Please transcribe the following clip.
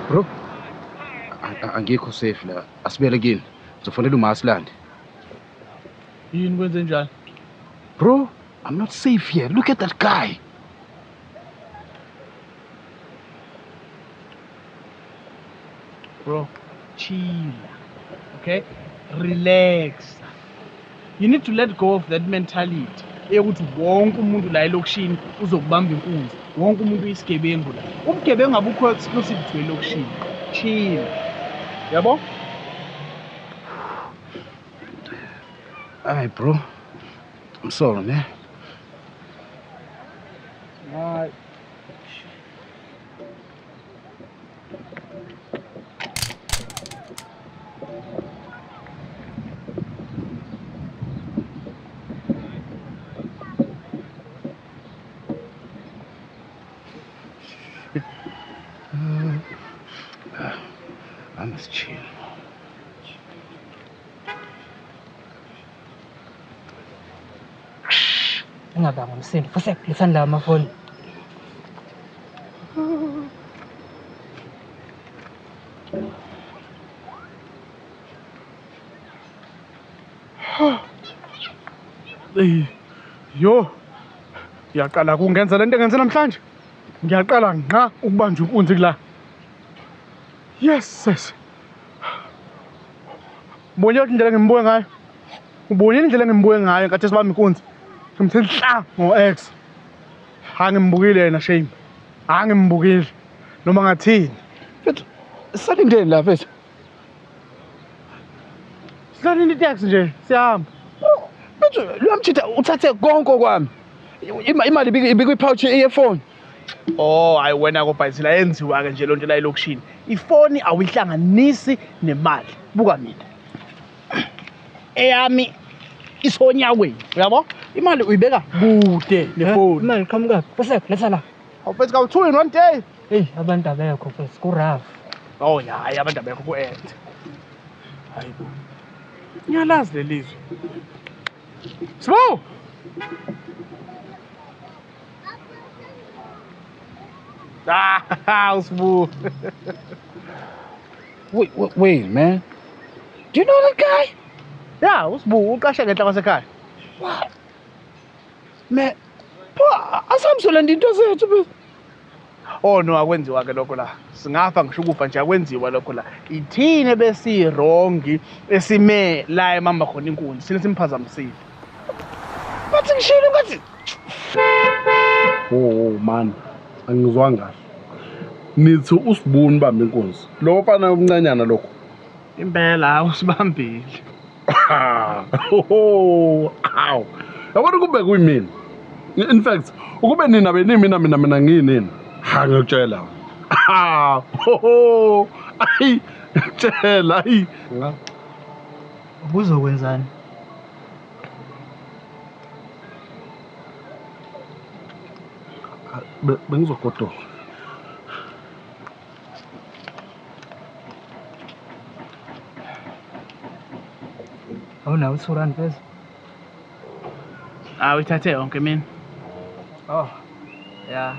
Bro, angikho safe la. Asibele kini. Uzofonela uMasilandi. Yini kwenze njalo? Bro, I'm not safe here. Look at that guy. Bro, chill. Okay? Relax. You need to let go of that mentality. Eyokuthi wonke umuntu la elokishini uzokubamba inkunzi. Wonke umuntu uyisigebengu la. Ubugebengu abukho exclusive to elokishini. Chill. Yabo? Alright, bro. I'm sorry, man. Bye. I must chill. Ngabanga umsindo futhi lisandla amafoni. Yo. Ngiyaqala kungenza lento engenze namhlanje. Ngiyaqala ngqa ukubanja inkunzi la. Yes, sis. Ubonye indlela ngimbuke ngayo. Ubonye indlela ngimbuke ngayo ngathi sibamba inkunzi. Ngimthe hla ngo-X. Angimbukile yena shame. Angimbukile. Noma ngathini. Mfethu, salindeni la mfethu. Silalini itaxi nje, siyahamba. Mfethu, luyamtshitha uthathe konke kwami. Imali ibikwi-pouch ye-phone. Oh, hayi wena kobhayisela yenziwa-ke nje lonto la elokishini. Ifoni awuyihlanganisi nemali. Buka mina. Eyami isonyaweni, uyabo? Imali uyibeka kude nefoni. Imali iqhamuka. Futhi letha la. Awufethu ka 2 in 1 day. Hey, abantu abekho futhi ku-rough. Oh ya, hayi abantu abekho ku-end. Hayibo. Ngiyalazi lelizwe. Sibo! Usibu. Wait, man. Do you know that guy? Yeah, usibu uqashe ngenhla kwasekhaya. What? Man, bro, asamsolanda into zethu bese. Oh no, akwenziwa ke lokho la. Singafa ngisho ukufa nje akwenziwa lokho la. Ithine besirongi esime la emamba khona inkunzi. Sine simphazamisile. Bathi ngishilo ngathi. Oh man, angizwanga kahle. Nithi usibuni bamba inkunzi. Lo mfana omncanyana lokho. Impela usibambile. Oh, aw. Yabona kube kuyimina. In fact, ukube nina benimina mina ngiyinini. Ha ngiyakutshela. Ho. Ayi, tshela ayi. Ubuzokwenzani? Bengizogodoka. Awunawo u-2 pheze. Uyithathe yonke mina. Oh. Yeah.